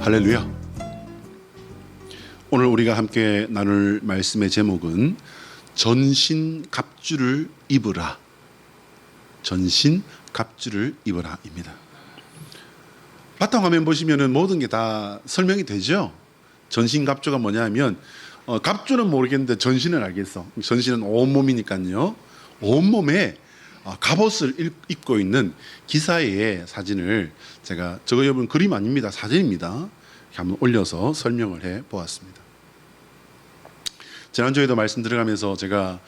할렐루야. 오늘 우리가 함께 나눌 말씀의 제목은 전신갑주를 입으라. 전신갑주를 입으라입니다. 바탕화면 보시면은 모든 게 다 설명이 되죠. 전신갑주가 뭐냐면 갑주는 모르겠는데 전신은 알겠어. 전신은 온몸이니까요. 온몸에 갑옷을 입고 있는 기사의 사진을 제가 저거 여러분 그림 아닙니다. 사진입니다. 한번 올려서 설명을 해 보았습니다. 지난주에도 말씀 들어가면서 제가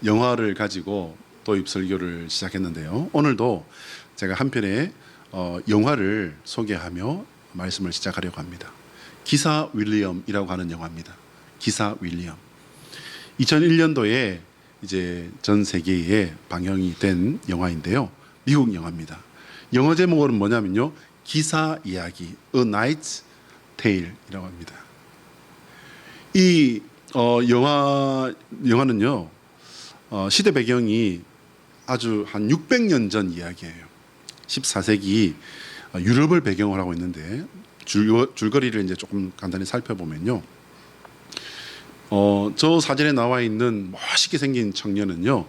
영화를 가지고 도입 설교를 시작했는데요. 오늘도 제가 한 편의 영화를 소개하며 말씀을 시작하려고 합니다. 기사 윌리엄이라고 하는 영화입니다. 기사 윌리엄. 2001년도에 이제 전 세계에 방영이 된 영화인데요. 미국 영화입니다. 영어 제목은 뭐냐면요. 기사 이야기, A Knight's Tale이라고 합니다. 이 영화는요. 시대 배경이 아주 한 600년 전 이야기예요. 14세기 유럽을 배경으로 하고 있는데 줄거리를 이제 조금 간단히 살펴보면요. 저 사진에 나와 있는 멋있게 생긴 청년은요.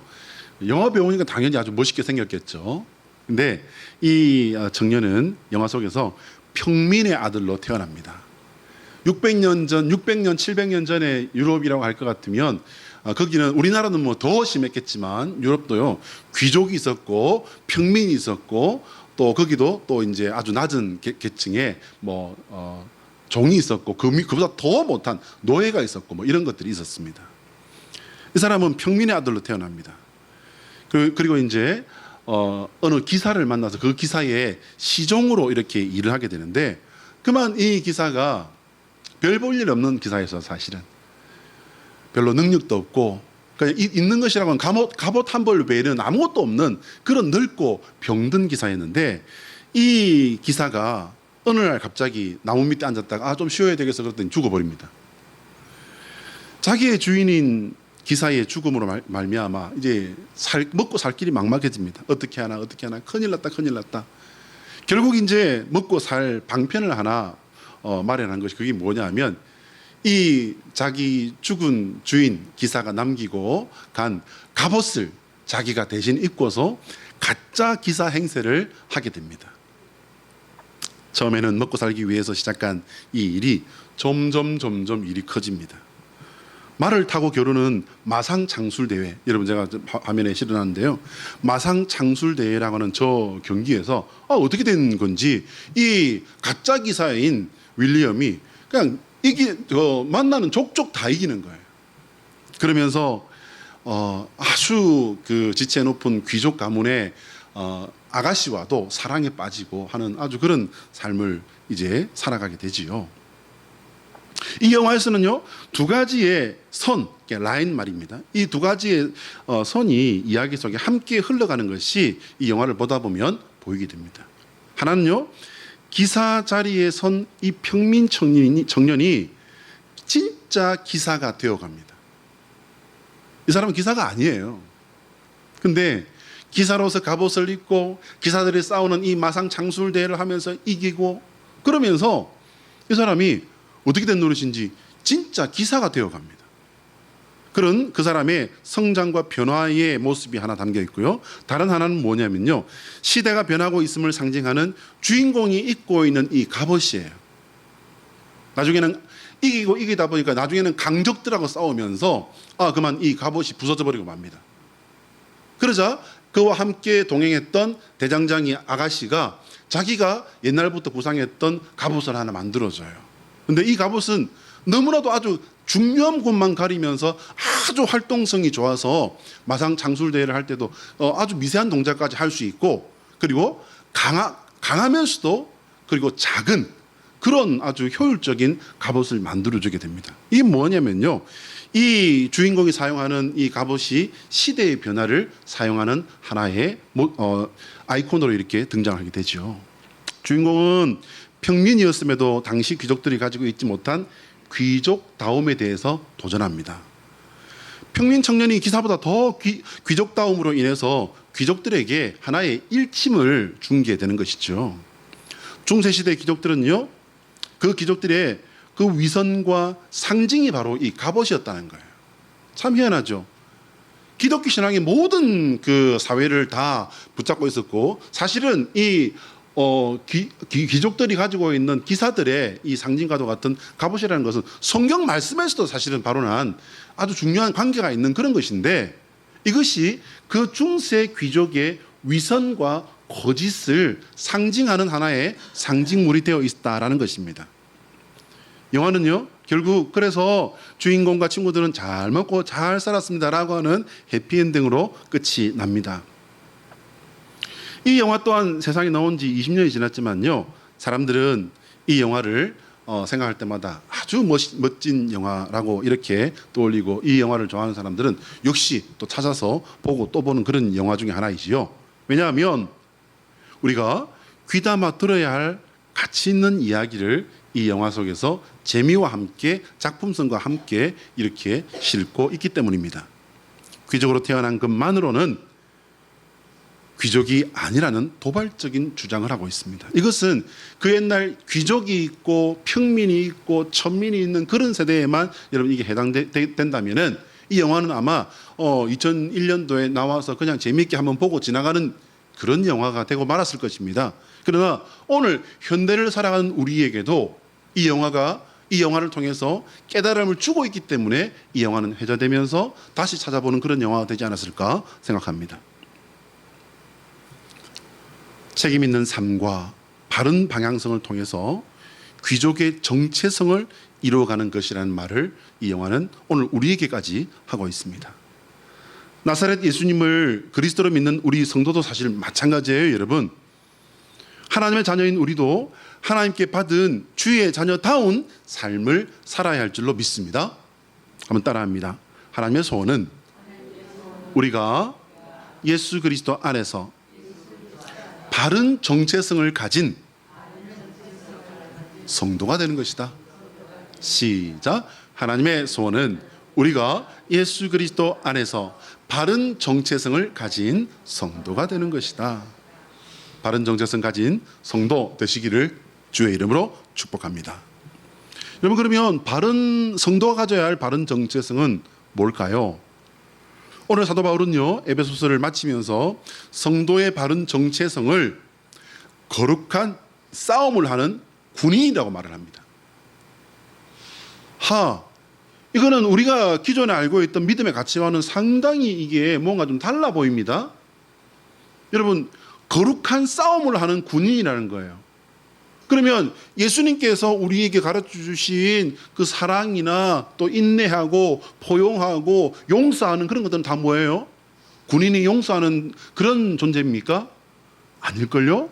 영화 배우니까 당연히 아주 멋있게 생겼겠죠. 근데 이 청년은 영화 속에서 평민의 아들로 태어납니다. 600년 전, 600년, 700년 전에 유럽이라고 할 것 같으면 거기는 우리나라는 뭐 더 심했겠지만 유럽도요. 귀족이 있었고 평민이 있었고 또 거기도 또 이제 아주 낮은 계층의 종이 있었고 그보다 더 못한 노예가 있었고 뭐 이런 것들이 있었습니다. 이 사람은 평민의 아들로 태어납니다. 그리고 이제 어느 기사를 만나서 그 기사의 시종으로 이렇게 일을 하게 되는데 그만 이 기사가 별 볼 일 없는 기사였어. 사실은 별로 능력도 없고 그냥 있는 것이라고 하면 갑옷 한 벌 외에는 아무것도 없는 그런 늙고 병든 기사였는데 이 기사가 어느 날 갑자기 나무 밑에 앉았다가 좀 쉬어야 되겠어 그랬더니 죽어버립니다. 자기의 주인인 기사의 죽음으로 말미암아 이제 먹고 살 길이 막막해집니다. 어떻게 하나 큰일 났다. 결국 이제 먹고 살 방편을 하나 마련한 것이 그게 뭐냐면 이 자기 죽은 주인 기사가 남기고 간 갑옷을 자기가 대신 입고서 가짜 기사 행세를 하게 됩니다. 처음에는 먹고 살기 위해서 시작한 이 일이 점점 일이 커집니다. 말을 타고 겨루는 마상장술대회, 여러분 제가 화면에 실어놨는데요. 마상장술대회라고 하는 저 경기에서 어떻게 된 건지 이 가짜 기사인 윌리엄이 그냥 만나는 족족 다 이기는 거예요. 그러면서 아주 그 지체 높은 귀족 가문의 아가씨와도 사랑에 빠지고 하는 아주 그런 삶을 이제 살아가게 되지요. 이 영화에서는요, 두 가지의 선, 라인 말입니다. 이 두 가지의 선이 이야기 속에 함께 흘러가는 것이 이 영화를 보다 보면 보이게 됩니다. 하나는요, 기사 자리에 선 이 평민 청년이 진짜 기사가 되어갑니다. 이 사람은 기사가 아니에요. 근데 기사로서 갑옷을 입고 기사들이 싸우는 이 마상장술대회를 하면서 이기고 그러면서 이 사람이 어떻게 된 노릇인지 진짜 기사가 되어갑니다. 그런 그 사람의 성장과 변화의 모습이 하나 담겨 있고요. 다른 하나는 뭐냐면요. 시대가 변하고 있음을 상징하는 주인공이 입고 있는 이 갑옷이에요. 나중에는 이기다 보니까 나중에는 강적들하고 싸우면서 그만 이 갑옷이 부서져 버리고 맙니다. 그러자 그와 함께 동행했던 대장장이 아가씨가 자기가 옛날부터 구상했던 갑옷을 하나 만들어줘요. 근데 이 갑옷은 너무나도 아주 중요한 곳만 가리면서 아주 활동성이 좋아서 마상 장술대회를 할 때도 아주 미세한 동작까지 할 수 있고 그리고 강하면서도 그리고 작은 그런 아주 효율적인 갑옷을 만들어주게 됩니다. 이게 뭐냐면요. 이 주인공이 사용하는 이 갑옷이 시대의 변화를 사용하는 하나의 아이콘으로 이렇게 등장하게 되죠. 주인공은 평민이었음에도 당시 귀족들이 가지고 있지 못한 귀족다움에 대해서 도전합니다. 평민 청년이 기사보다 더 귀족다움으로 인해서 귀족들에게 하나의 일침을 준 게 되는 것이죠. 중세시대 귀족들은요, 그 귀족들의 그 위선과 상징이 바로 이 갑옷이었다는 거예요. 참 희한하죠. 기독교 신앙의 모든 그 사회를 다 붙잡고 있었고, 사실은 이 귀족들이 가지고 있는 기사들의 이 상징과도 같은 갑옷이라는 것은 성경 말씀에서도 사실은 발언한 아주 중요한 관계가 있는 그런 것인데, 이것이 그 중세 귀족의 위선과 거짓을 상징하는 하나의 상징물이 되어 있다라는 것입니다. 영화는요, 결국 그래서 주인공과 친구들은 잘 먹고 잘 살았습니다라고 하는 해피엔딩으로 끝이 납니다. 이 영화 또한 세상에 나온 지 20년이 지났지만요, 사람들은 이 영화를 생각할 때마다 아주 멋진 영화라고 이렇게 떠올리고, 이 영화를 좋아하는 사람들은 역시 또 찾아서 보고 또 보는 그런 영화 중에 하나이지요. 왜냐하면 우리가 귀담아 들어야 할 가치 있는 이야기를 이 영화 속에서 재미와 함께 작품성과 함께 이렇게 싣고 있기 때문입니다. 귀족으로 태어난 것만으로는 귀족이 아니라는 도발적인 주장을 하고 있습니다. 이것은 그 옛날 귀족이 있고 평민이 있고 천민이 있는 그런 세대에만 여러분 이게 해당된다면은 이 영화는 아마 2001년도에 나와서 그냥 재미있게 한번 보고 지나가는 그런 영화가 되고 말았을 것입니다. 그러나 오늘 현대를 살아가는 우리에게도 이 영화를 통해서 깨달음을 주고 있기 때문에 이 영화는 회자되면서 다시 찾아보는 그런 영화가 되지 않았을까 생각합니다. 책임 있는 삶과 바른 방향성을 통해서 귀족의 정체성을 이루어가는 것이라는 말을 이 영화는 오늘 우리에게까지 하고 있습니다. 나사렛 예수님을 그리스도로 믿는 우리 성도도 사실 마찬가지예요, 여러분. 하나님의 자녀인 우리도 하나님께 받은 주의 자녀다운 삶을 살아야 할 줄로 믿습니다. 한번 따라합니다. 하나님의 소원은 우리가 예수 그리스도 안에서 바른 정체성을 가진 성도가 되는 것이다. 시작. 하나님의 소원은 우리가 예수 그리스도 안에서 바른 정체성을 가진 성도가 되는 것이다. 바른 정체성 가진 성도 되시기를 주의 이름으로 축복합니다. 여러분, 그러면 바른 성도가 가져야 할 바른 정체성은 뭘까요? 오늘 사도 바울은요, 에베소서를 마치면서 성도의 바른 정체성을 거룩한 싸움을 하는 군인이라고 말을 합니다. 이거는 우리가 기존에 알고 있던 믿음의 가치와는 상당히 이게 뭔가 좀 달라 보입니다. 여러분, 거룩한 싸움을 하는 군인이라는 거예요. 그러면 예수님께서 우리에게 가르쳐 주신 그 사랑이나 또 인내하고 포용하고 용서하는 그런 것들은 다 뭐예요? 군인이 용서하는 그런 존재입니까? 아닐걸요?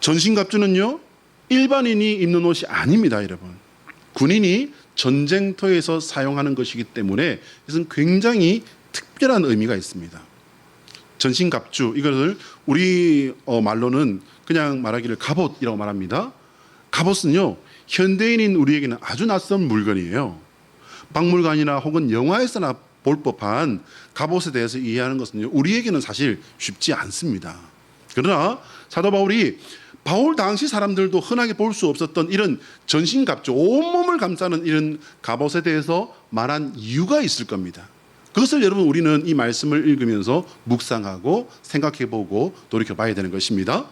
전신갑주는요, 일반인이 입는 옷이 아닙니다, 여러분. 군인이 전쟁터에서 사용하는 것이기 때문에 이것은 굉장히 특별한 의미가 있습니다. 전신갑주, 이것을 우리 말로는 그냥 말하기를 갑옷이라고 말합니다. 갑옷은요, 현대인인 우리에게는 아주 낯선 물건이에요. 박물관이나 혹은 영화에서나 볼 법한 갑옷에 대해서 이해하는 것은요, 우리에게는 사실 쉽지 않습니다. 그러나 사도 바울이 바울 당시 사람들도 흔하게 볼 수 없었던 이런 전신갑주, 온몸을 감싸는 이런 갑옷에 대해서 말한 이유가 있을 겁니다. 그것을 여러분 우리는 이 말씀을 읽으면서 묵상하고 생각해보고 돌이켜봐야 되는 것입니다.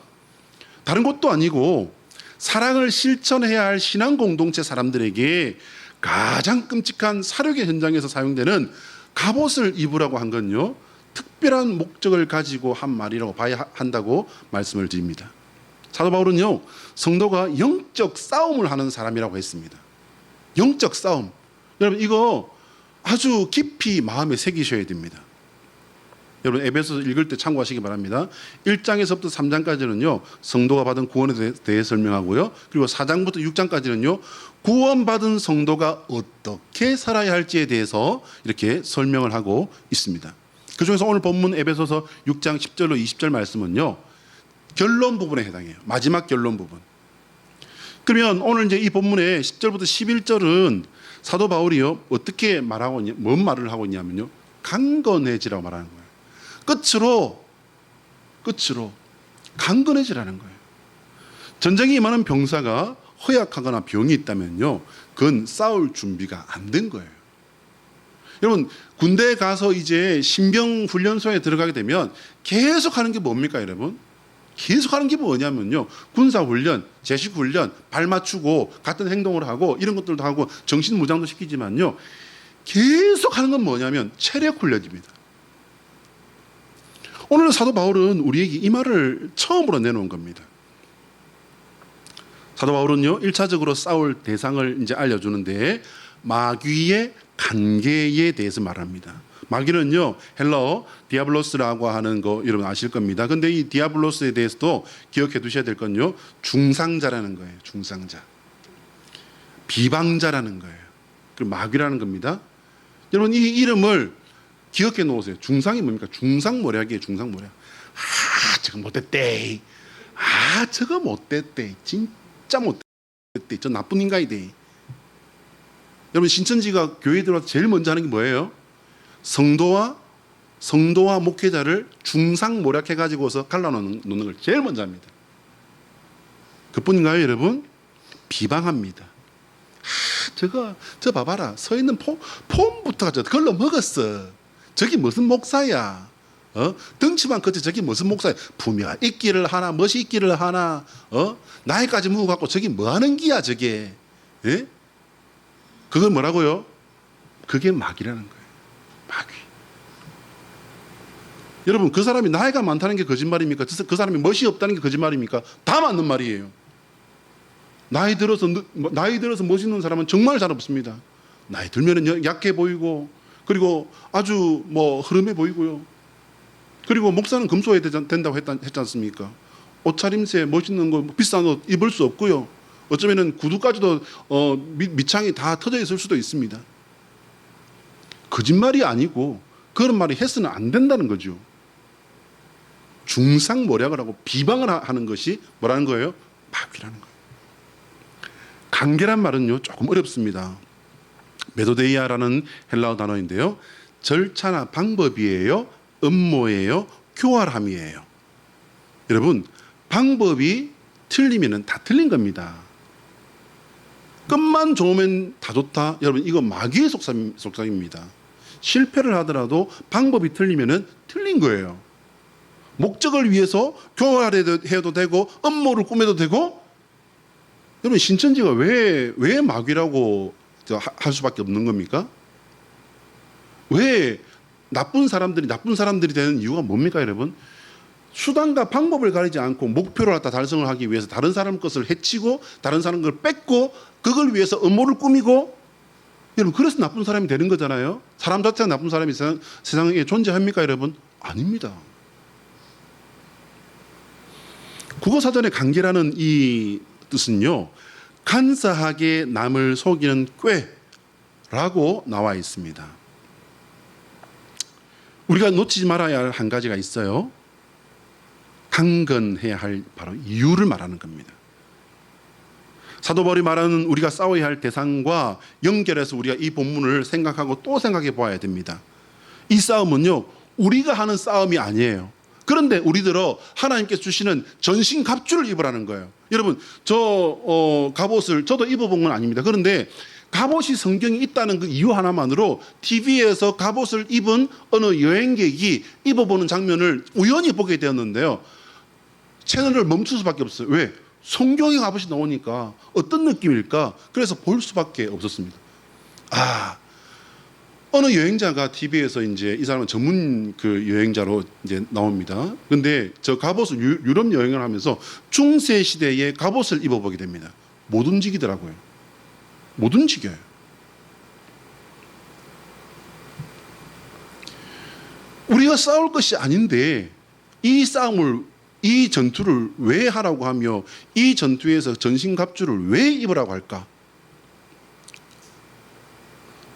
다른 것도 아니고 사랑을 실천해야 할 신앙 공동체 사람들에게 가장 끔찍한 사륙의 현장에서 사용되는 갑옷을 입으라고 한 건요, 특별한 목적을 가지고 한 말이라고 봐야 한다고 말씀을 드립니다. 사도 바울은요, 성도가 영적 싸움을 하는 사람이라고 했습니다. 영적 싸움. 여러분, 이거 아주 깊이 마음에 새기셔야 됩니다. 여러분, 에베소서 읽을 때 참고하시기 바랍니다. 1장에서부터 3장까지는요 성도가 받은 구원에 대해 설명하고요, 그리고 4장부터 6장까지는요 구원받은 성도가 어떻게 살아야 할지에 대해서 이렇게 설명을 하고 있습니다. 그중에서 오늘 본문 에베소서 6장 10절로 20절 말씀은요 결론 부분에 해당해요. 마지막 결론 부분. 그러면 오늘 이제 이 본문의 10절부터 11절은 사도 바울이요 어떻게 말하고 있냐, 뭔 말을 하고 있냐면요, 강건해지라고 말하는 거예요. 끝으로 강건해지라는 거예요. 전쟁에 임하는 병사가 허약하거나 병이 있다면요, 그건 싸울 준비가 안 된 거예요. 여러분, 군대에 가서 이제 신병 훈련소에 들어가게 되면 계속 하는 게 뭡니까, 여러분? 계속 하는 게 뭐냐면요, 군사훈련, 제식훈련, 발 맞추고 같은 행동을 하고 이런 것들도 하고 정신무장도 시키지만요, 계속 하는 건 뭐냐면 체력훈련입니다. 오늘 사도 바울은 우리에게 이 말을 처음으로 내놓은 겁니다. 사도 바울은요, 1차적으로 싸울 대상을 이제 알려주는데 마귀의 관계에 대해서 말합니다. 마귀는요, 헬라어 디아블로스라고 하는 거 여러분 아실 겁니다. 근데 이 디아블로스에 대해서도 기억해 두셔야 될 건요, 중상자라는 거예요. 중상자. 비방자라는 거예요. 그 마귀라는 겁니다. 여러분, 이 이름을 기억해 놓으세요. 중상이 뭡니까? 중상모략이에요. 중상모략. 아, 저거 못됐대. 아, 저거 못됐대. 진짜 못됐대. 저 나쁜 인간이대. 여러분, 신천지가 교회에 들어와서 제일 먼저 하는 게 뭐예요? 성도와 목회자를 중상모략해가지고서 갈라놓는 걸 제일 먼저 합니다. 그뿐인가요, 여러분? 비방합니다. 저 봐봐라. 서 있는 폼부터가 저 걸러 먹었어. 저기 무슨 목사야? 덩치만 컸지 저기 무슨 목사야? 품위가 있기를 하나, 멋이 있기를 하나, 나이까지 묵어갖고 저기 뭐 하는 기야, 저게? 예? 그걸 뭐라고요? 그게 마귀라는 거예요. 마귀. 여러분, 그 사람이 나이가 많다는 게 거짓말입니까? 그 사람이 멋이 없다는 게 거짓말입니까? 다 맞는 말이에요. 나이 들어서 멋있는 사람은 정말 잘 없습니다. 나이 들면은 약해 보이고, 그리고 아주 흐름해 보이고요. 그리고 목사는 금소해야 된다고 했지 않습니까? 옷차림새 멋있는 거, 비싼 옷 입을 수 없고요. 어쩌면은 구두까지도 밑창이 다 터져 있을 수도 있습니다. 거짓말이 아니고 그런 말이 해서는 안 된다는 거죠. 중상모략을 하고 비방을 하는 것이 뭐라는 거예요? 마귀라는 거예요. 관계란 말은요, 조금 어렵습니다. 메도데이아라는 헬라어 단어인데요, 절차나 방법이에요, 음모예요, 교활함이에요. 여러분, 방법이 틀리면 다 틀린 겁니다. 끝만 좋으면 다 좋다. 여러분, 이거 마귀의 속삭입니다. 실패를 하더라도 방법이 틀리면 틀린 거예요. 목적을 위해서 교활해도 되고 음모를 꾸며도 되고. 여러분, 신천지가 왜 마귀라고 할 수밖에 없는 겁니까? 왜 나쁜 사람들이 되는 이유가 뭡니까, 여러분? 수단과 방법을 가리지 않고 목표를 갖다 달성을 하기 위해서 다른 사람 것을 해치고 다른 사람 걸 뺏고 그걸 위해서 음모를 꾸미고, 여러분, 그래서 나쁜 사람이 되는 거잖아요. 사람 자체가 나쁜 사람이 세상에 존재합니까, 여러분? 아닙니다. 국어사전의 관계라는 이 뜻은요, 간사하게 남을 속이는 꾀라고 나와 있습니다. 우리가 놓치지 말아야 할 한 가지가 있어요. 강건해야 할 바로 이유를 말하는 겁니다. 사도 바울이 말하는 우리가 싸워야 할 대상과 연결해서 우리가 이 본문을 생각하고 또 생각해 보아야 됩니다. 이 싸움은요, 우리가 하는 싸움이 아니에요. 그런데 우리들어 하나님께서 주시는 전신 갑주를 입으라는 거예요. 여러분, 갑옷을 저도 입어본 건 아닙니다. 그런데 갑옷이 성경에 있다는 그 이유 하나만으로 TV에서 갑옷을 입은 어느 여행객이 입어보는 장면을 우연히 보게 되었는데요, 채널을 멈출 수밖에 없어요. 왜? 성경에 갑옷이 나오니까 어떤 느낌일까? 그래서 볼 수밖에 없었습니다. 어느 여행자가 TV에서 이제 이 사람은 전문 그 여행자로 이제 나옵니다. 근데 저 갑옷을 유럽 여행을 하면서 중세 시대의 갑옷을 입어보게 됩니다. 못 움직이더라고요. 못 움직여요. 우리가 싸울 것이 아닌데 이 전투를 왜 하라고 하며 이 전투에서 전신갑주를 왜 입으라고 할까?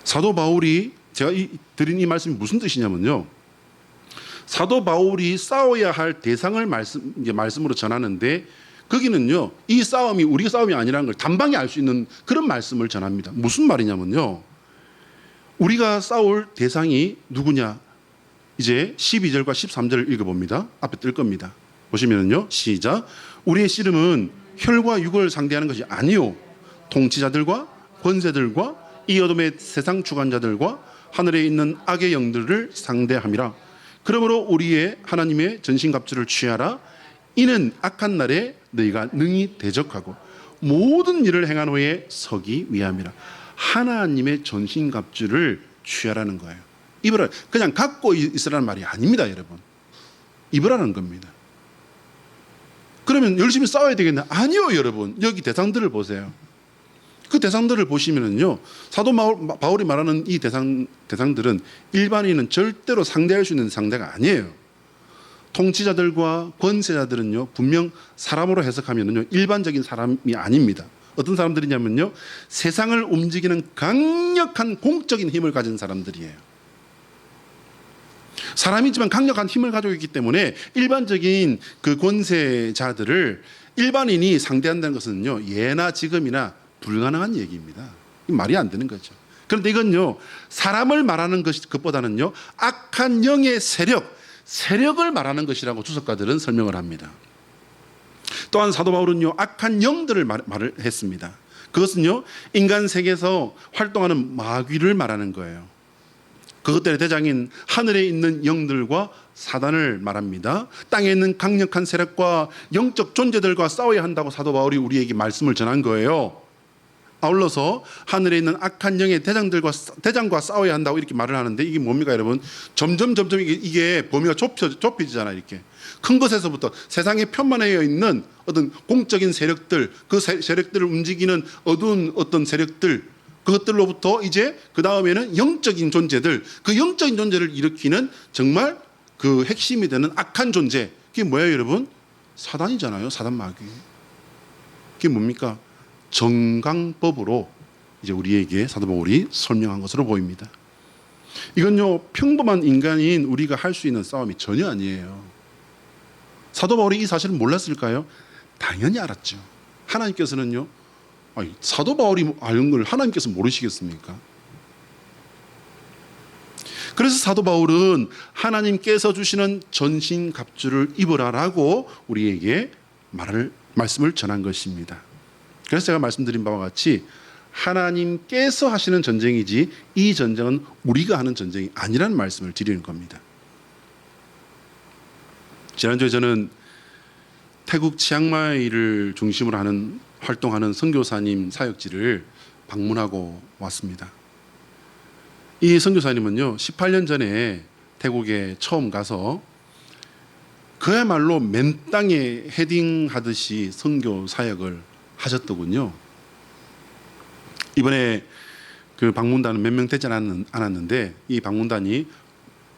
사도 바울이, 제가 드린 이 말씀이 무슨 뜻이냐면요, 사도 바울이 싸워야 할 대상을 말씀으로 전하는데 거기는요, 이 싸움이 우리 싸움이 아니라는 걸 단방에 알 수 있는 그런 말씀을 전합니다. 무슨 말이냐면요, 우리가 싸울 대상이 누구냐? 이제 12절과 13절을 읽어봅니다. 앞에 뜰 겁니다. 보시면요, 시작. 우리의 씨름은 혈과 육을 상대하는 것이 아니요 통치자들과 권세들과 이 어둠의 세상 주관자들과 하늘에 있는 악의 영들을 상대함이라. 그러므로 우리의 하나님의 전신갑주를 취하라. 이는 악한 날에 너희가 능히 대적하고 모든 일을 행한 후에 서기 위함이라. 하나님의 전신갑주를 취하라는 거예요. 입으라. 그냥 갖고 있으라는 말이 아닙니다, 여러분. 입으라는 겁니다. 그러면 열심히 싸워야 되겠네? 아니요, 여러분. 여기 대상들을 보세요. 그 대상들을 보시면은요, 사도 바울이 말하는 이 대상들은 일반인은 절대로 상대할 수 있는 상대가 아니에요. 통치자들과 권세자들은요, 분명 사람으로 해석하면은요, 일반적인 사람이 아닙니다. 어떤 사람들이냐면요, 세상을 움직이는 강력한 공적인 힘을 가진 사람들이에요. 사람이지만 강력한 힘을 가지고 있기 때문에 일반적인 그 권세자들을 일반인이 상대한다는 것은요, 예나 지금이나 불가능한 얘기입니다. 말이 안 되는 거죠. 그런데 이건요, 사람을 말하는 것보다는요, 악한 영의 세력을 말하는 것이라고 주석가들은 설명을 합니다. 또한 사도 바울은요, 악한 영들을 말을 했습니다. 그것은요, 인간 세계에서 활동하는 마귀를 말하는 거예요. 그것들의 대장인 하늘에 있는 영들과 사단을 말합니다. 땅에 있는 강력한 세력과 영적 존재들과 싸워야 한다고 사도 바울이 우리에게 말씀을 전한 거예요. 아울러서 하늘에 있는 악한 영의 대장과 싸워야 한다고 이렇게 말을 하는데, 이게 뭡니까, 여러분? 점점 이게 범위가 좁혀지잖아요. 이렇게 큰 것에서부터 세상에 편만해여 있는 어떤 공적인 세력들, 그 세력들을 움직이는 어두운 어떤 세력들, 그것들로부터 이제 그 다음에는 영적인 존재들, 그 영적인 존재를 일으키는 정말 그 핵심이 되는 악한 존재, 그게 뭐예요, 여러분? 사단이잖아요. 사단 마귀. 그게 뭡니까? 정강법으로 이제 우리에게 사도 바울이 설명한 것으로 보입니다. 이건요, 평범한 인간인 우리가 할 수 있는 싸움이 전혀 아니에요. 사도 바울이 이 사실을 몰랐을까요? 당연히 알았죠. 하나님께서는요, 사도 바울이 아는 걸 하나님께서 모르시겠습니까? 그래서 사도 바울은 하나님께서 주시는 전신갑주를 입으라라고 우리에게 말씀을 전한 것입니다. 그래서 제가 말씀드린 바와 같이 하나님께서 하시는 전쟁이지 이 전쟁은 우리가 하는 전쟁이 아니라는 말씀을 드리는 겁니다. 지난주에 저는 태국 치앙마이를 중심으로 활동하는 선교사님 사역지를 방문하고 왔습니다. 이 선교사님은요, 18년 전에 태국에 처음 가서 그야말로 맨 땅에 헤딩하듯이 선교 사역을 하셨더군요. 이번에 그 방문단은 몇 명 되지 않았는데, 이 방문단이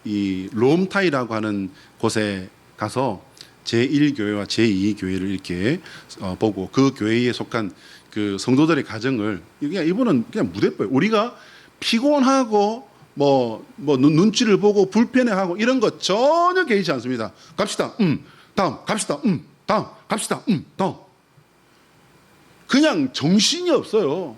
이 롬타이라고 하는 곳에 가서 제1교회와 제2교회를 이렇게 보고 그 교회에 속한 그 성도들의 가정을, 이분은 그냥 무대뽀예요. 우리가 피곤하고 눈치를 보고 불편해하고 이런 거 전혀 개의치 않습니다. 갑시다. 다음. 갑시다. 다음. 갑시다. 다음. 그냥 정신이 없어요.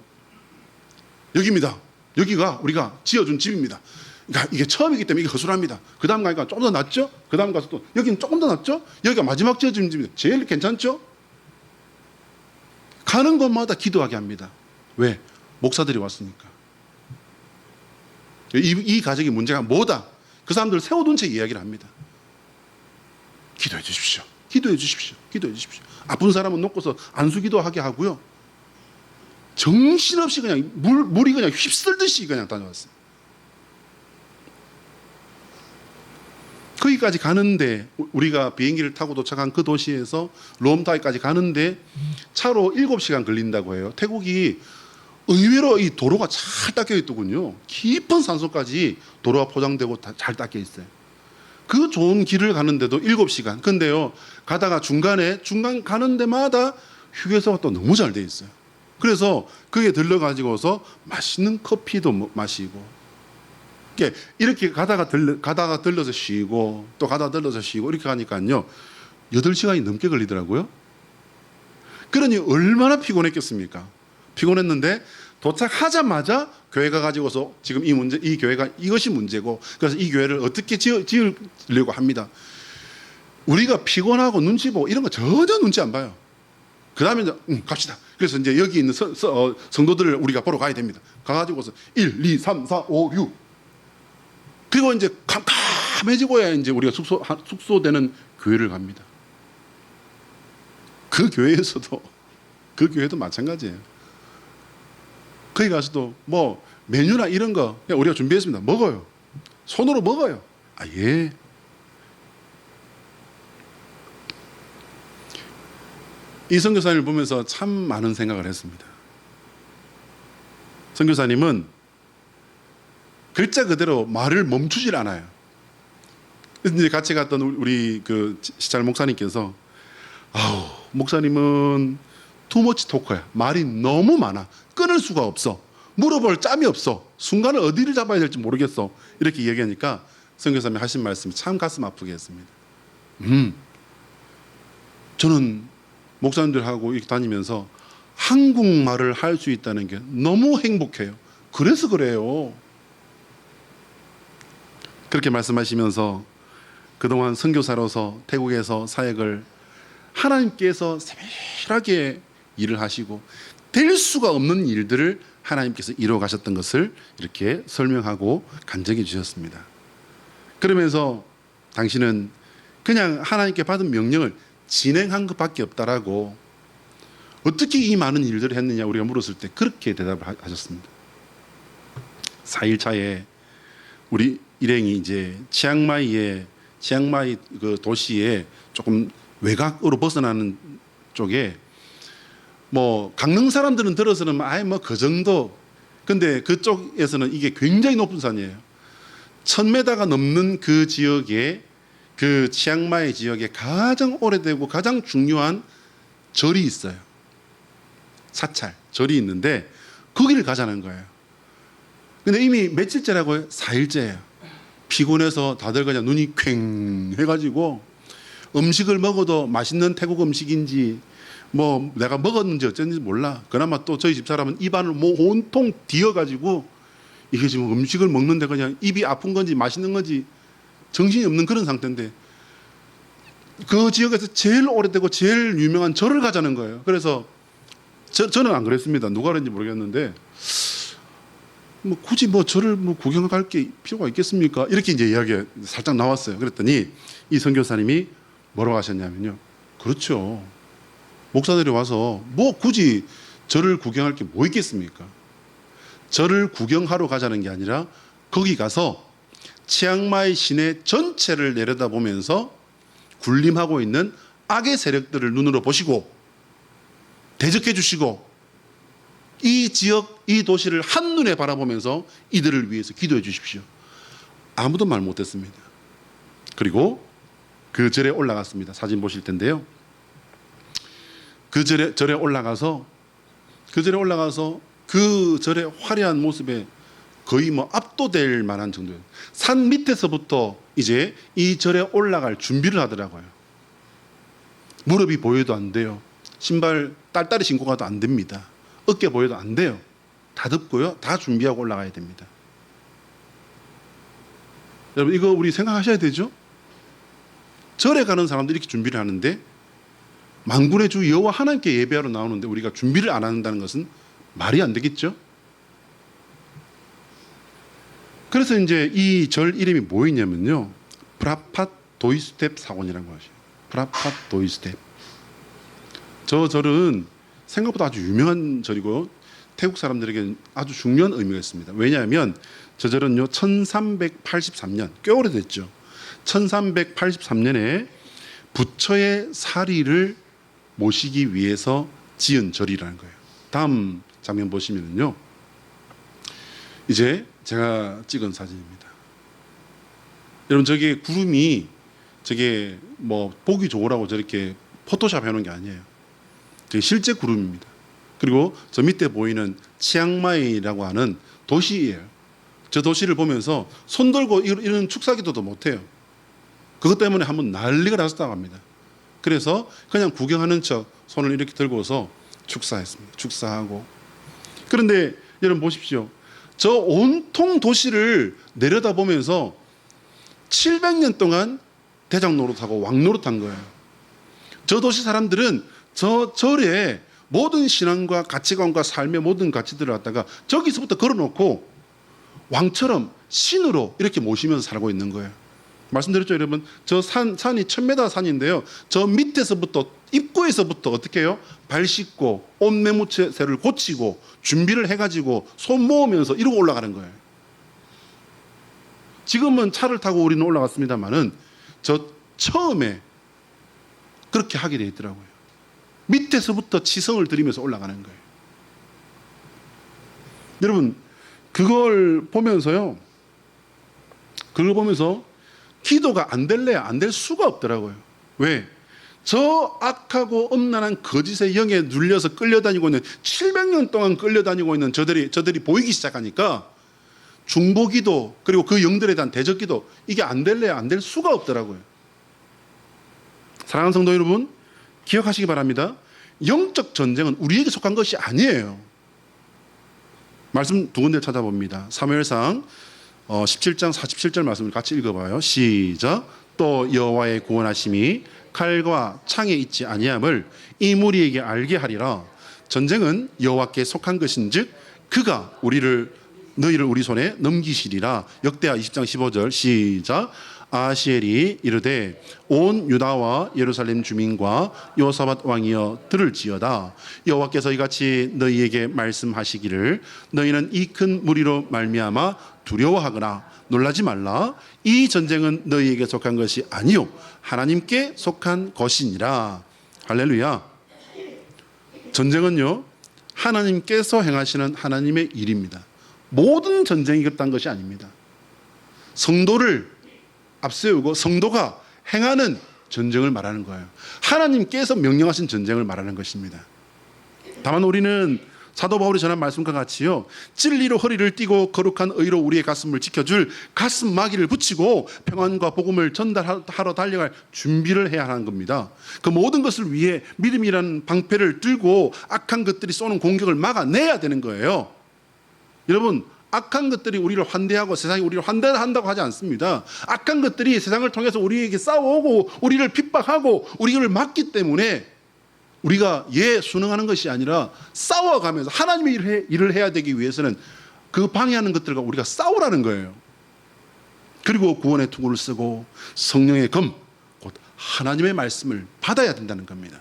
여기입니다. 여기가 우리가 지어준 집입니다. 그러니까 이게 처음이기 때문에 이게 허술합니다. 그 다음 가니까 좀 더 낫죠? 그 다음 가서 또 여기는 조금 더 낫죠? 여기가 마지막 지어준 집입니다. 제일 괜찮죠? 가는 곳마다 기도하게 합니다. 왜? 목사들이 왔으니까. 이 가정의 문제가 뭐다? 그 사람들 세워둔 채 이야기를 합니다. 기도해 주십시오. 기도해 주십시오. 기도해 주십시오. 아픈 사람은 놓고서 안수기도 하게 하고요. 정신없이 그냥 물이 그냥 휩쓸듯이 그냥 다녀왔어요. 거기까지 가는데, 우리가 비행기를 타고 도착한 그 도시에서 롬타이까지 가는데 차로 7시간 걸린다고 해요. 태국이 의외로 이 도로가 잘 닦여 있더군요. 깊은 산속까지 도로가 포장되고 잘 닦여 있어요. 그 좋은 길을 가는데도 7시간. 근데요, 가다가 중간 가는 데마다 휴게소가 또 너무 잘 돼 있어요. 그래서 그게 들러가지고서 맛있는 커피도 마시고, 이렇게 가다가 들러서 쉬고 또 가다가 들러서 쉬고 이렇게 하니까요, 8시간이 넘게 걸리더라고요. 그러니 얼마나 피곤했겠습니까? 피곤했는데 도착하자마자 교회 가가지고서 지금 이 교회가 이것이 문제고, 그래서 이 교회를 어떻게 지으려고 합니다. 우리가 피곤하고 눈치 보고 이런 거 전혀 눈치 안 봐요. 그 다음에 이제 갑시다. 그래서 이제 여기 있는 성도들을 우리가 보러 가야 됩니다. 가가지고서 1, 2, 3, 4, 5, 6. 그리고 이제 캄캄해지고야 이제 우리가 숙소되는 교회를 갑니다. 그 교회도 마찬가지예요. 거기 가서도 뭐 메뉴나 이런 거 그냥 우리가 준비했습니다. 먹어요. 손으로 먹어요. 아, 예. 이 선교사님을 보면서 참 많은 생각을 했습니다. 선교사님은 글자 그대로 말을 멈추질 않아요. 이제 같이 갔던 우리 그 시찰 목사님께서 아우, 목사님은 투머치 토커야. 말이 너무 많아. 끊을 수가 없어. 물어볼 짬이 없어. 순간을 어디를 잡아야 될지 모르겠어. 이렇게 얘기하니까 선교사님이 하신 말씀이 참 가슴 아프게 했습니다. 저는 목사님들하고 이렇게 다니면서 한국말을 할 수 있다는 게 너무 행복해요. 그래서 그래요. 그렇게 말씀하시면서 그동안 선교사로서 태국에서 사역을 하나님께서 세밀하게 일을 하시고 될 수가 없는 일들을 하나님께서 이루어 가셨던 것을 이렇게 설명하고 간증해 주셨습니다. 그러면서 당신은 그냥 하나님께 받은 명령을 진행한 것밖에 없다라고 어떻게 이 많은 일들을 했느냐 우리가 물었을 때 그렇게 대답을 하셨습니다. 4일 차에 우리 일행이 이제 치앙마이 그 도시에 조금 외곽으로 벗어나는 쪽에 뭐 강릉 사람들은 들어서는 아예 뭐 그 정도. 근데 그쪽에서는 이게 굉장히 높은 산이에요. 1000m가 넘는 그 지역에 그 치앙마이 지역에 가장 오래되고 가장 중요한 절이 있어요. 사찰 절이 있는데 거기를 가자는 거예요. 근데 이미 며칠째라고요? 4일째예요. 피곤해서 다들 그냥 눈이 퀭 해가지고 음식을 먹어도 맛있는 태국 음식인지 뭐 내가 먹었는지 어쩐지 몰라. 그나마 또 저희 집사람은 입안을 뭐 온통 뒤어가지고 이게 지금 음식을 먹는데 그냥 입이 아픈 건지 맛있는 건지 정신이 없는 그런 상태인데 그 지역에서 제일 오래되고 제일 유명한 절을 가자는 거예요. 그래서 저는 안 그랬습니다. 누가 그랬는지 모르겠는데 뭐 굳이 뭐 절을 뭐 구경 갈 게 필요가 있겠습니까? 이렇게 이제 이야기가 살짝 나왔어요. 그랬더니 이 선교사님이 뭐라고 하셨냐면요. 그렇죠. 목사들이 와서 뭐 굳이 절을 구경할 게 뭐 있겠습니까? 절을 구경하러 가자는 게 아니라 거기 가서 치앙마이 시내 전체를 내려다보면서 군림하고 있는 악의 세력들을 눈으로 보시고 대적해 주시고 이 지역, 이 도시를 한눈에 바라보면서 이들을 위해서 기도해 주십시오. 아무도 말 못했습니다. 그리고 그 절에 올라갔습니다. 사진 보실 텐데요. 그 절에 올라가서 그 절의 화려한 모습에 거의 뭐 압도될 만한 정도예요. 산 밑에서부터 이제 이 절에 올라갈 준비를 하더라고요. 무릎이 보여도 안 돼요. 신발 딸딸이 신고 가도 안 됩니다. 어깨 보여도 안 돼요. 다 덮고요. 다 준비하고 올라가야 됩니다. 여러분 이거 우리 생각하셔야 되죠? 절에 가는 사람들이 이렇게 준비를 하는데 만군의 주 여호와 하나님께 예배하러 나오는데 우리가 준비를 안 한다는 것은 말이 안 되겠죠? 그래서 이제 이 절 이름이 뭐였냐면요. 프라팟 도이스텝 사원이라는 것이에요. 프라팟 도이스텝. 저 절은 생각보다 아주 유명한 절이고 태국 사람들에게 아주 중요한 의미가 있습니다. 왜냐하면 저 절은요 1383년 꽤 오래됐죠. 1383년에 부처의 사리를 모시기 위해서 지은 절이라는 거예요. 다음 장면 보시면요. 이제 제가 찍은 사진입니다. 여러분 저게 구름이 저게 뭐 보기 좋으라고 저렇게 포토샵 해놓은 게 아니에요. 저게 실제 구름입니다. 그리고 저 밑에 보이는 치앙마이라고 하는 도시예요. 저 도시를 보면서 손 들고 이런 축사기도도 못해요. 그것 때문에 한번 난리가 났었다고 합니다. 그래서 그냥 구경하는 척 손을 이렇게 들고서 축사했습니다. 축사하고. 그런데 여러분 보십시오. 저 온통 도시를 내려다보면서 700년 동안 대장 노릇하고 왕 노릇한 거예요. 저 도시 사람들은 저 절에 모든 신앙과 가치관과 삶의 모든 가치들을 갖다가 저기서부터 걸어놓고 왕처럼 신으로 이렇게 모시면서 살고 있는 거예요. 말씀드렸죠, 여러분. 저 산이 1000m 산인데요. 저 밑에서부터, 입구에서부터 어떻게 해요? 발 씻고 옷 매무새를 고치고 준비를 해가지고 손 모으면서 이러고 올라가는 거예요. 지금은 차를 타고 우리는 올라갔습니다만은 저 처음에 그렇게 하게 돼 있더라고요. 밑에서부터 지성을 들이면서 올라가는 거예요. 여러분, 그걸 보면서 기도가 안 될래야 안 될 수가 없더라고요. 왜? 저 악하고 음란한 거짓의 영에 눌려서 끌려다니고 있는 700년 동안 끌려다니고 있는 저들이 보이기 시작하니까 중보기도 그리고 그 영들에 대한 대적기도 이게 안 될래야 안 될 수가 없더라고요. 사랑하는 성도 여러분, 기억하시기 바랍니다. 영적 전쟁은 우리에게 속한 것이 아니에요. 말씀 두 군데 찾아봅니다. 사무엘상 17장 47절 말씀을 같이 읽어봐요. 시작. 또 여호와의 구원하심이 칼과 창에 있지 아니함을 이 무리에게 알게 하리라. 전쟁은 여호와께 속한 것인즉 그가 너희를 우리 손에 넘기시리라. 역대하 20장 15절 시작. 아하시엘이 이르되 온 유다와 예루살렘 주민과 여호사밧 왕이여 들을지어다. 여호와께서 이같이 너희에게 말씀하시기를 너희는 이 큰 무리로 말미암아 두려워하거나 놀라지 말라. 이 전쟁은 너희에게 속한 것이 아니요 하나님께 속한 것이니라. 할렐루야. 전쟁은요 하나님께서 행하시는 하나님의 일입니다. 모든 전쟁이 그딴 것이 아닙니다. 성도를 앞세우고 성도가 행하는 전쟁을 말하는 거예요. 하나님께서 명령하신 전쟁을 말하는 것입니다. 다만 우리는 사도 바울이 전한 말씀과 같이요, 진리로 허리를 띠고 거룩한 의로 우리의 가슴을 지켜줄 가슴 마기를 붙이고 평안과 복음을 전달하러 달려갈 준비를 해야 하는 겁니다. 그 모든 것을 위해 믿음이라는 방패를 들고 악한 것들이 쏘는 공격을 막아내야 되는 거예요. 여러분, 악한 것들이 우리를 환대하고 세상이 우리를 환대한다고 하지 않습니다. 악한 것들이 세상을 통해서 우리에게 싸워오고 우리를 핍박하고 우리를 막기 때문에 우리가 순응하는 것이 아니라 싸워가면서 하나님의 일을 해야 되기 위해서는 그 방해하는 것들과 우리가 싸우라는 거예요. 그리고 구원의 투구를 쓰고 성령의 검, 곧 하나님의 말씀을 받아야 된다는 겁니다.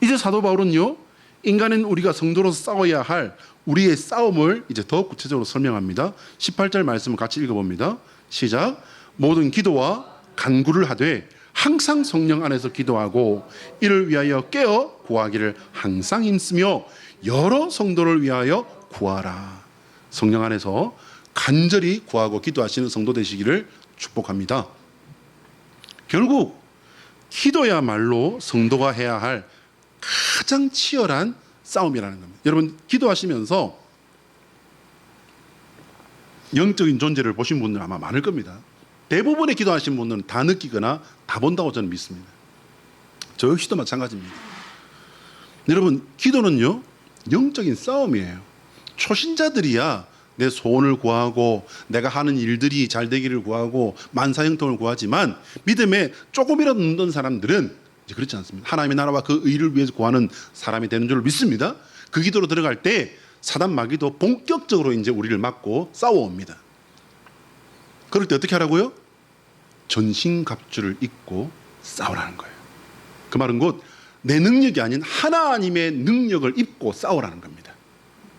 이제 사도 바울은요, 인간인 우리가 성도로서 싸워야 할 우리의 싸움을 이제 더 구체적으로 설명합니다. 18절 말씀을 같이 읽어봅니다. 시작. 모든 기도와 간구를 하되 항상 성령 안에서 기도하고 이를 위하여 깨어 구하기를 항상 힘쓰며 여러 성도를 위하여 구하라. 성령 안에서 간절히 구하고 기도하시는 성도 되시기를 축복합니다. 결국 기도야말로 성도가 해야 할 가장 치열한 싸움이라는 겁니다. 여러분, 기도하시면서 영적인 존재를 보신 분들 아마 많을 겁니다. 대부분의 기도하신 분들은 다 느끼거나 다 본다고 저는 믿습니다. 저 역시도 마찬가지입니다. 여러분, 기도는요 영적인 싸움이에요. 초신자들이야 내 소원을 구하고 내가 하는 일들이 잘 되기를 구하고 만사형통을 구하지만 믿음에 조금이라도 늦는 사람들은 이제 그렇지 않습니다. 하나님의 나라와 그 의를 위해서 구하는 사람이 되는 줄 믿습니다. 그 기도로 들어갈 때 사단 마귀도 본격적으로 이제 우리를 막고 싸워옵니다. 그럴 때 어떻게 하라고요? 전신갑주를 입고 싸우라는 거예요. 그 말은 곧 내 능력이 아닌 하나님의 능력을 입고 싸우라는 겁니다.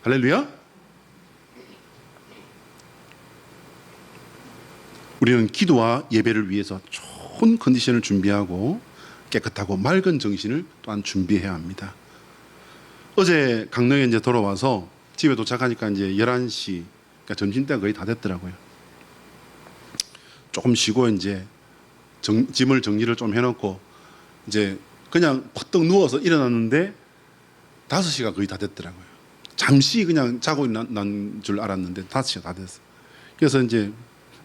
할렐루야. 우리는 기도와 예배를 위해서 좋은 컨디션을 준비하고 깨끗하고 맑은 정신을 또한 준비해야 합니다. 어제 강릉에 이제 돌아와서 집에 도착하니까 이제 11시, 그러니까 점심때가 거의 다 됐더라고요. 조금 쉬고 이제 짐을 정리를 좀 해놓고 이제 그냥 퍼뜩 누워서 일어났는데 5시가 거의 다 됐더라고요. 잠시 그냥 자고 난 줄 알았는데 5시가 다 됐어요. 그래서 이제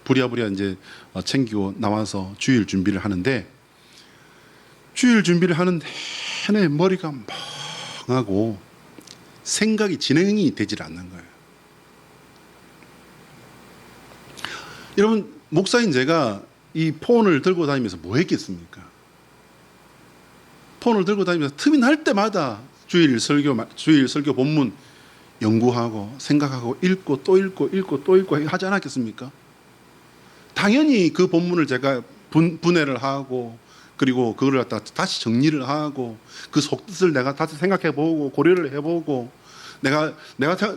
부랴부랴 이제 챙기고 나와서 주일 준비를 하는데, 주일 준비를 하는 내내 머리가 멍하고 생각이 진행이 되질 않는 거예요. 여러분, 목사인 제가 이 폰을 들고 다니면서 뭐 했겠습니까? 폰을 들고 다니면서 틈이 날 때마다 주일 설교 본문 연구하고 생각하고 읽고 또 읽고 또 읽고 하지 않았겠습니까? 당연히 그 본문을 제가 분해를 하고 그리고 그걸 갖다 다시 정리를 하고 그 속뜻을 내가 다시 생각해보고 고려를 해보고 내가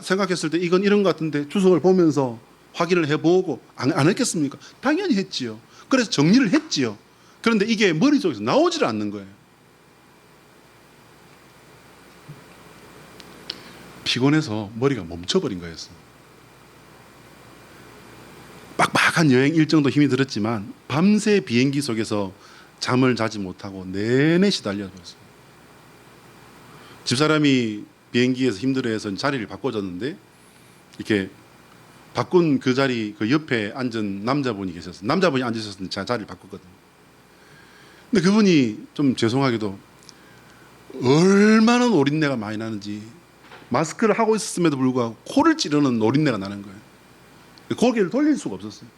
생각했을 때 이건 이런 것 같은데 주석을 보면서 확인을 해보고 안 했겠습니까? 당연히 했지요. 그래서 정리를 했지요. 그런데 이게 머릿속에서 나오질 않는 거예요. 피곤해서 머리가 멈춰버린 거였어요. 빡빡한 여행 일정도 힘이 들었지만 밤새 비행기 속에서 잠을 자지 못하고 내내 시달려버렸어요. 집사람이 비행기에서 힘들어해서 자리를 바꿔줬는데 이렇게 바꾼 그 자리 그 옆에 앉은 남자분이 계셨어요. 남자분이 앉으셨는데 제가 자리를 바꿨거든요. 근데 그분이 좀 죄송하게도 얼마나 노린내가 많이 나는지 마스크를 하고 있었음에도 불구하고 코를 찌르는 노린내가 나는 거예요. 고개를 돌릴 수가 없었어요.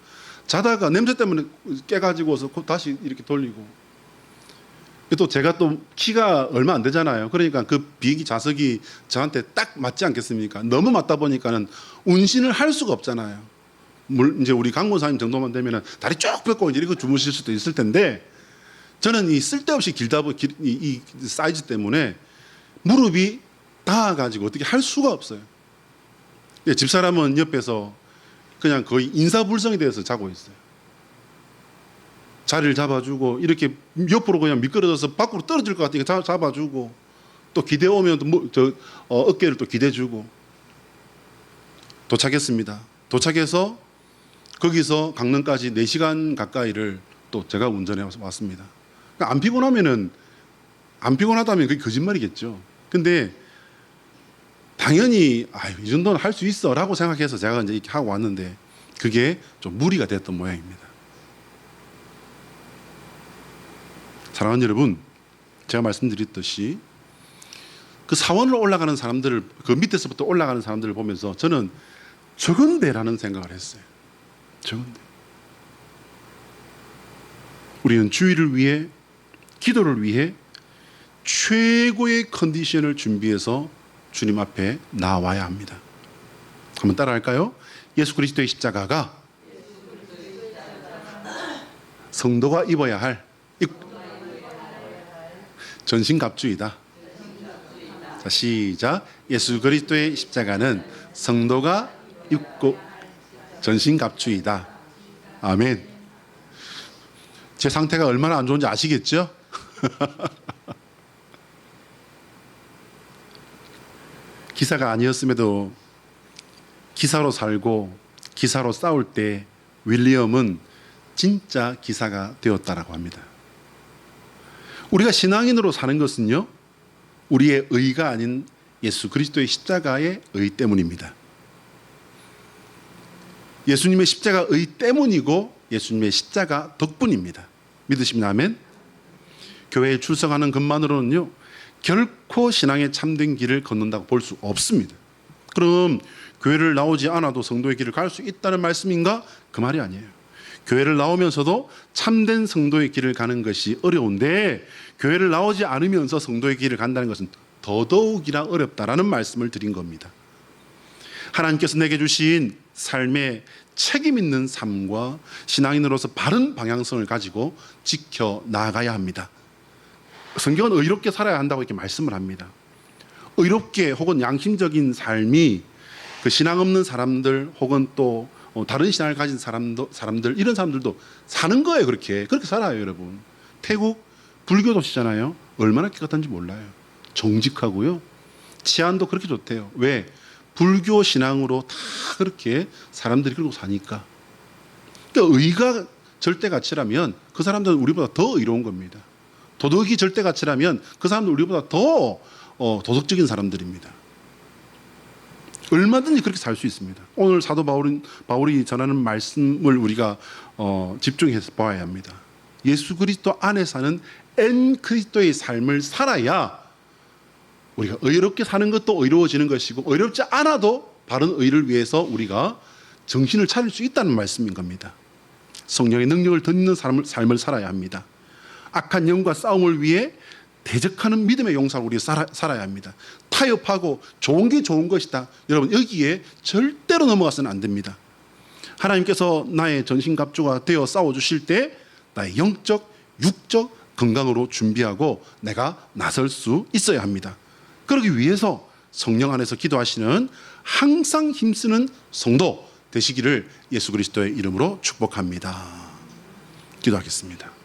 자다가 냄새 때문에 깨가지고서 다시 이렇게 돌리고. 또 제가 또 키가 얼마 안 되잖아요. 그러니까 그 비행기 좌석이 저한테 딱 맞지 않겠습니까? 너무 맞다 보니까는 운신을 할 수가 없잖아요. 이제 우리 강모사님 정도만 되면은 다리 쭉 펴고 이렇게 주무실 수도 있을 텐데 저는 이 쓸데없이 이 사이즈 때문에 무릎이 닿아가지고 어떻게 할 수가 없어요. 집사람은 옆에서 그냥 거의 인사불성이 되어서 자고 있어요. 자리를 잡아주고 이렇게 옆으로 그냥 미끄러져서 밖으로 떨어질 것 같으니까 잡아주고 또 기대 오면 또 어깨를 또 기대주고 도착했습니다. 도착해서 거기서 강릉까지 4시간 가까이를 또 제가 운전해 왔습니다. 그러니까 안 피곤하다면 그게 거짓말이겠죠. 근데 당연히 이 정도는 할 수 있어라고 생각해서 제가 이제 이렇게 하고 왔는데 그게 좀 무리가 됐던 모양입니다. 사랑하는 여러분, 제가 말씀드렸듯이 그 사원으로 올라가는 사람들을 그 밑에서부터 올라가는 사람들을 보면서 저는 적은데라는 생각을 했어요. 적은데. 우리는 주의를 위해 기도를 위해 최고의 컨디션을 준비해서 주님 앞에 나와야 합니다. 한번 따라할까요? 예수 그리스도의 십자가가 성도가 입어야 할 전신갑주이다. 자, 시작. 예수 그리스도의 십자가는 성도가 입고 전신갑주이다. 아멘. 제 상태가 얼마나 안 좋은지 아시겠죠? 기사가 아니었음에도 기사로 살고 기사로 싸울 때 윌리엄은 진짜 기사가 되었다라고 합니다. 우리가 신앙인으로 사는 것은요, 우리의 의가 아닌 예수 그리스도의 십자가의 의 때문입니다. 예수님의 십자가 의 때문이고 예수님의 십자가 덕분입니다. 믿으십니까? 아멘. 교회에 출석하는 것만으로는요 결코 신앙의 참된 길을 걷는다고 볼 수 없습니다. 그럼 교회를 나오지 않아도 성도의 길을 갈 수 있다는 말씀인가? 그 말이 아니에요. 교회를 나오면서도 참된 성도의 길을 가는 것이 어려운데 교회를 나오지 않으면서 성도의 길을 간다는 것은 더더욱이나 어렵다라는 말씀을 드린 겁니다. 하나님께서 내게 주신 삶의 책임 있는 삶과 신앙인으로서 바른 방향성을 가지고 지켜 나가야 합니다. 성경은 의롭게 살아야 한다고 이렇게 말씀을 합니다. 의롭게 혹은 양심적인 삶이 그 신앙 없는 사람들 혹은 또 다른 신앙을 가진 사람들 이런 사람들도 사는 거예요. 그렇게 살아요, 여러분. 태국 불교 도시잖아요. 얼마나 깨끗한지 몰라요. 정직하고요. 치안도 그렇게 좋대요. 왜? 불교 신앙으로 다 그렇게 사람들이 그러고 사니까. 그러니까 의가 절대 가치라면 그 사람들은 우리보다 더 의로운 겁니다. 도덕이 절대 가치라면 그 사람들은 우리보다 더 도덕적인 사람들입니다. 얼마든지 그렇게 살 수 있습니다. 오늘 사도 바울이 전하는 말씀을 우리가 집중해서 봐야 합니다. 예수 그리스도 안에 사는 엔 그리스도의 삶을 살아야 우리가 의롭게 사는 것도 의로워지는 것이고 의롭지 않아도 바른 의를 위해서 우리가 정신을 차릴 수 있다는 말씀인 겁니다. 성령의 능력을 덧입는 삶을 살아야 합니다. 악한 영과 싸움을 위해 대적하는 믿음의 용사로 우리 살아야 합니다. 타협하고 좋은 게 좋은 것이다. 여러분 여기에 절대로 넘어가서는 안 됩니다. 하나님께서 나의 전신갑주가 되어 싸워주실 때 나의 영적, 육적 건강으로 준비하고 내가 나설 수 있어야 합니다. 그러기 위해서 성령 안에서 기도하시는 항상 힘쓰는 성도 되시기를 예수 그리스도의 이름으로 축복합니다. 기도하겠습니다.